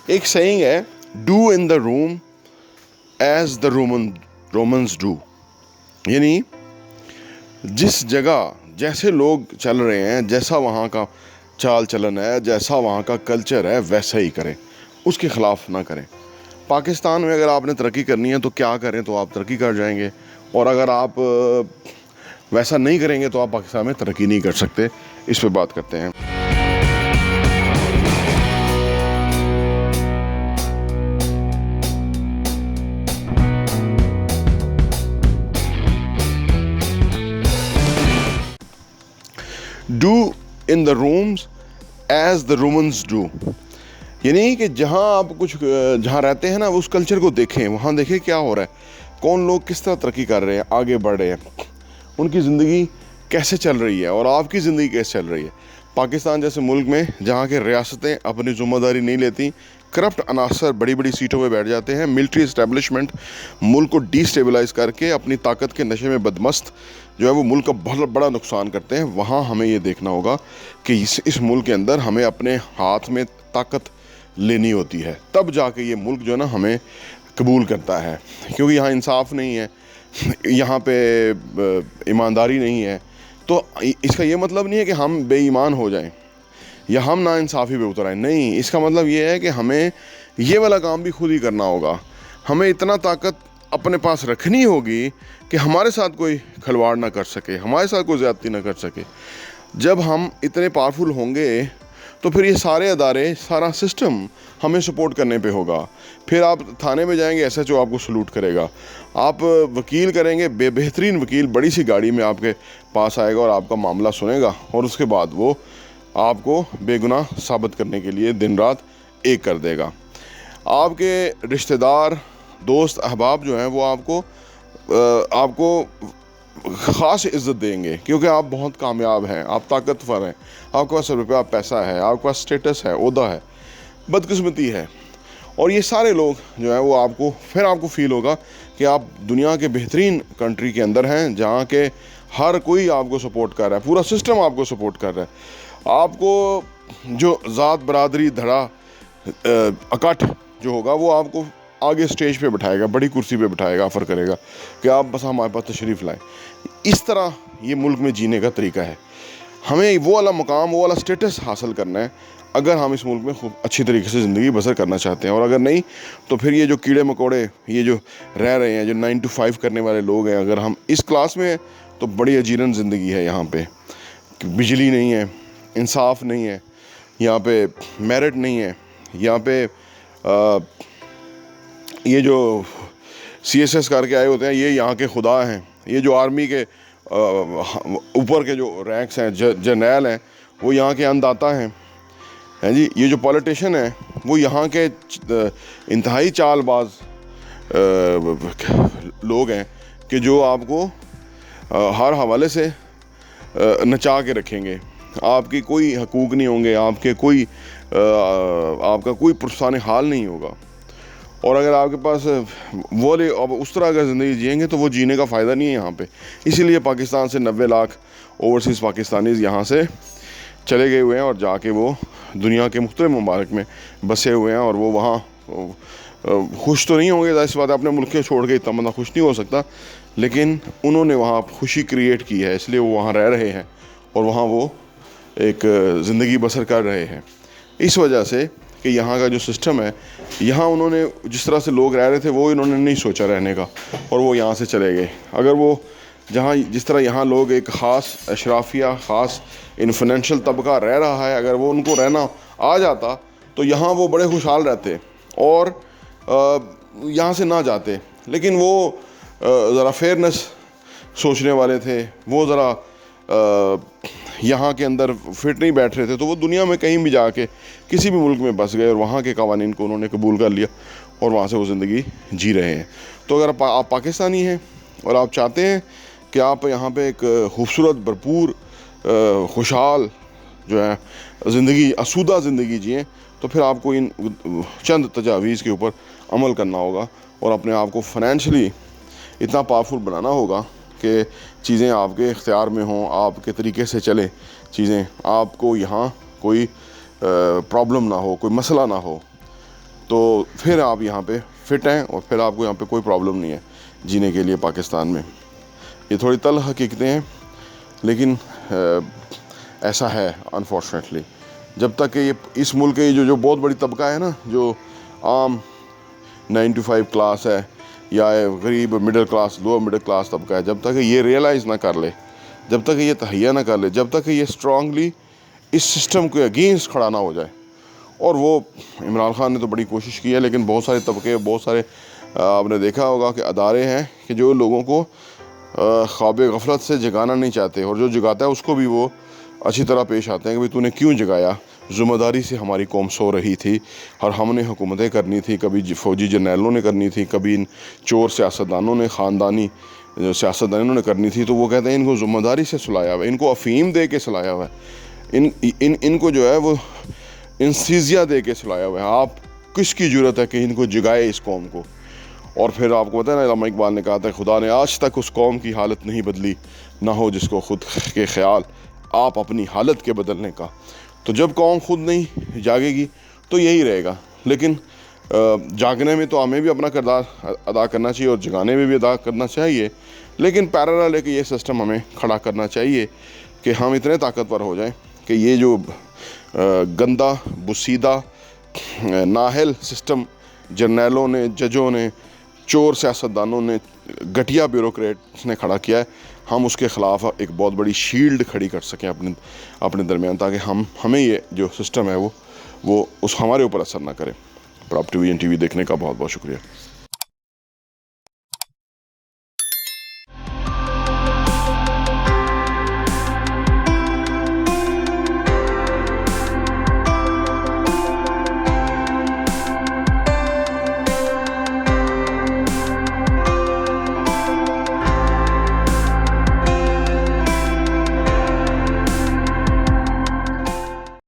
ایک سیئنگ ہے do in the room as the Romans do, یعنی جس جگہ جیسے لوگ چل رہے ہیں، جیسا وہاں کا چال چلن ہے، جیسا وہاں کا کلچر ہے، ویسا ہی کریں، اس کے خلاف نہ کریں۔ پاکستان میں اگر آپ نے ترقی کرنی ہے تو کیا کریں تو آپ ترقی کر جائیں گے، اور اگر آپ ویسا نہیں کریں گے تو آپ پاکستان میں ترقی نہیں کر سکتے۔ اس پہ بات کرتے ہیں۔ Do in the rooms as the Romans do, یعنی کہ جہاں رہتے ہیں نا اس کلچر کو دیکھیں، وہاں دیکھیں کیا ہو رہا ہے، کون لوگ کس طرح ترقی کر رہے ہیں، آگے بڑھ رہے ہیں، ان کی زندگی کیسے چل رہی ہے اور آپ کی زندگی کیسے چل رہی ہے۔ پاکستان جیسے ملک میں جہاں کے ریاستیں اپنی ذمہ داری نہیں لیتی، کرپٹ عناصر بڑی بڑی سیٹوں پہ بیٹھ جاتے ہیں، ملٹری اسٹیبلشمنٹ ملک کو ڈی اسٹیبلائز کر کے اپنی طاقت کے نشے میں بدمست جو ہے وہ ملک کا بہت بڑا نقصان کرتے ہیں، وہاں ہمیں یہ دیکھنا ہوگا کہ اس ملک کے اندر ہمیں اپنے ہاتھ میں طاقت لینی ہوتی ہے، تب جا کے یہ ملک جو ہے نا ہمیں قبول کرتا ہے، کیونکہ یہاں انصاف نہیں ہے، یہاں پہ ایمانداری نہیں ہے۔ تو اس کا یہ مطلب نہیں ہے کہ ہم بے ایمان ہو جائیں یا ہم ناانصافی پہ اتر آئیں، نہیں، اس کا مطلب یہ ہے کہ ہمیں یہ والا کام بھی خود ہی کرنا ہوگا۔ ہمیں اتنا طاقت اپنے پاس رکھنی ہوگی کہ ہمارے ساتھ کوئی کھلواڑ نہ کر سکے، ہمارے ساتھ کوئی زیادتی نہ کر سکے۔ جب ہم اتنے پاورفل ہوں گے تو پھر یہ سارے ادارے، سارا سسٹم ہمیں سپورٹ کرنے پہ ہوگا۔ پھر آپ تھانے میں جائیں گے، ایس ایچ او آپ کو سلوٹ کرے گا۔ آپ وکیل کریں گے، بہترین وکیل بڑی سی گاڑی میں آپ کے پاس آئے گا اور آپ کا معاملہ سنے گا، اور اس کے بعد وہ آپ کو بے گناہ ثابت کرنے کے لیے دن رات ایک کر دے گا۔ آپ کے رشتہ دار، دوست، احباب جو ہیں وہ آپ کو خاص عزت دیں گے، کیونکہ آپ بہت کامیاب ہیں، آپ طاقتور ہیں، آپ کے پاس روپیہ پیسہ ہے، آپ کے پاس اسٹیٹس ہے، عہدہ ہے۔ بدقسمتی ہے، اور یہ سارے لوگ جو ہیں وہ پھر آپ کو فیل ہوگا کہ آپ دنیا کے بہترین کنٹری کے اندر ہیں، جہاں کے ہر کوئی آپ کو سپورٹ کر رہا ہے، پورا سسٹم آپ کو سپورٹ کر رہا ہے۔ آپ کو جو ذات برادری دھڑا اکٹھ جو ہوگا وہ آپ کو آگے سٹیج پہ بٹھائے گا، بڑی کرسی پہ بٹھائے گا، آفر کرے گا کہ آپ بس ہمارے پاس تشریف لائیں۔ اس طرح یہ ملک میں جینے کا طریقہ ہے۔ ہمیں وہ والا مقام، وہ والا سٹیٹس حاصل کرنا ہے اگر ہم اس ملک میں خوب اچھی طریقے سے زندگی بسر کرنا چاہتے ہیں، اور اگر نہیں تو پھر یہ جو کیڑے مکوڑے یہ جو رہ رہے ہیں، جو 9 to 5 کرنے والے لوگ ہیں، اگر ہم اس کلاس میں ہیں تو بڑی اجیرن زندگی ہے یہاں پہ۔ بجلی نہیں ہے، انصاف نہیں ہے، یہاں پہ میرٹ نہیں ہے، یہاں پہ یہ جو CSS کر کے آئے ہوتے ہیں یہ یہاں کے خدا ہیں، یہ جو آرمی کے اوپر کے جو رینکس ہیں، جرنیل ہیں، وہ یہاں کے انداتا ہیں جی۔ یہ جو پولیٹیشین ہیں وہ یہاں کے انتہائی چال باز لوگ ہیں کہ جو آپ کو ہر حوالے سے نچا کے رکھیں گے، آپ کی کوئی حقوق نہیں ہوں گے، آپ کا کوئی پرسان حال نہیں ہوگا۔ اور اگر آپ کے پاس اس طرح اگر زندگی جئیں گے تو وہ جینے کا فائدہ نہیں ہے یہاں پہ۔ اسی لیے پاکستان سے 90 لاکھ اوورسیز پاکستانیز یہاں سے چلے گئے ہوئے ہیں، اور جا کے وہ دنیا کے مختلف ممالک میں بسے ہوئے ہیں، اور وہ وہاں خوش تو نہیں ہوں گے، اس بات اپنے ملک کے چھوڑ کے اتنا بندہ خوش نہیں ہو سکتا، لیکن انہوں نے وہاں خوشی کریٹ کی ہے، اس لیے وہ وہاں رہ رہے ہیں اور وہاں وہ ایک زندگی بسر کر رہے ہیں۔ اس وجہ سے کہ یہاں کا جو سسٹم ہے، یہاں انہوں نے جس طرح سے لوگ رہ رہے تھے وہ انہوں نے نہیں سوچا رہنے کا، اور وہ یہاں سے چلے گئے۔ اگر وہ جس طرح یہاں لوگ ایک خاص اشرافیہ، خاص انفلوئنشل طبقہ رہ رہا ہے، اگر وہ ان کو رہنا آ جاتا تو یہاں وہ بڑے خوشحال رہتے اور یہاں سے نہ جاتے، لیکن وہ ذرا فیئرنس سوچنے والے تھے، وہ ذرا یہاں کے اندر فٹ نہیں بیٹھ رہے تھے، تو وہ دنیا میں کہیں بھی جا کے کسی بھی ملک میں بس گئے اور وہاں کے قوانین کو انہوں نے قبول کر لیا اور وہاں سے وہ زندگی جی رہے ہیں۔ تو اگر آپ پاکستانی ہیں اور آپ چاہتے ہیں کہ آپ یہاں پہ ایک خوبصورت، بھرپور، خوشحال جو ہے زندگی، آسودہ زندگی جئیں، تو پھر آپ کو ان چند تجاویز کے اوپر عمل کرنا ہوگا اور اپنے آپ کو فائنینشلی اتنا پاورفل بنانا ہوگا کہ چیزیں آپ کے اختیار میں ہوں، آپ کے طریقے سے چلیں چیزیں، آپ کو یہاں کوئی پرابلم نہ ہو، کوئی مسئلہ نہ ہو۔ تو پھر آپ یہاں پہ فٹ ہیں اور پھر آپ کو یہاں پہ کوئی پرابلم نہیں ہے جینے کے لیے پاکستان میں. یہ تھوڑی تلخ حقیقتیں ہیں لیکن ایسا ہے انفارچونیٹلی. جب تک کہ یہ اس ملک کے جو بہت بڑی طبقہ ہے نا, جو عام 9 to 5 کلاس ہے یا غریب middle class lower middle class طبقہ ہے, جب تک کہ یہ ریئلائز نہ کر لے, جب تک کہ یہ تہیہ نہ کر لے, جب تک کہ یہ اسٹرانگلی اس سسٹم کے اگینسٹ کھڑا نہ ہو جائے. اور وہ عمران خان نے تو بڑی کوشش کی ہے, لیکن بہت سارے طبقے, بہت سارے آپ نے دیکھا ہوگا کہ ادارے ہیں کہ جو لوگوں کو خواب غفلت سے جگانا نہیں چاہتے, اور جو جگاتا ہے اس کو بھی وہ اچھی طرح پیش آتے ہیں کہ بھئی تو نے کیوں جگایا, ذمہ داری سے ہماری قوم سو رہی تھی اور ہم نے حکومتیں کرنی تھی, کبھی فوجی جرنیلوں نے کرنی تھی, کبھی ان چور سیاستدانوں نے, خاندانی سیاستدانوں نے کرنی تھی. تو وہ کہتے ہیں ان کو ذمہ داری سے سلایا ہوا ہے, ان کو افیم دے کے سلایا ہوا ہے, ان کو جو ہے وہ انسیزیا دے کے سلایا ہوا ہے. آپ کس کی جرت ہے کہ ان کو جگائے اس قوم کو؟ اور پھر آپ کو پتہ ہے نا, علامہ اقبال نے کہا تھا خدا نے آج تک اس قوم کی حالت نہیں بدلی, نہ ہو جس کو خود کے خیال آپ اپنی حالت کے بدلنے کا. تو جب قوم خود نہیں جاگے گی تو یہی رہے گا. لیکن جاگنے میں تو ہمیں بھی اپنا کردار ادا کرنا چاہیے اور جگانے میں بھی ادا کرنا چاہیے, لیکن پیرالل ہے کہ یہ سسٹم ہمیں کھڑا کرنا چاہیے کہ ہم اتنے طاقتور ہو جائیں کہ یہ جو گندا بسیدہ نااہل سسٹم جرنیلوں نے, ججوں نے, چور سیاستدانوں نے, گھٹیا بیوروکریٹس نے کھڑا کیا ہے, ہم اس کے خلاف ایک بہت بڑی شیلڈ کھڑی کر سکیں اپنے درمیان, تاکہ ہمیں یہ جو سسٹم ہے وہ اس ہمارے اوپر اثر نہ کرے. پراپ ٹی وی دیکھنے کا بہت بہت شکریہ.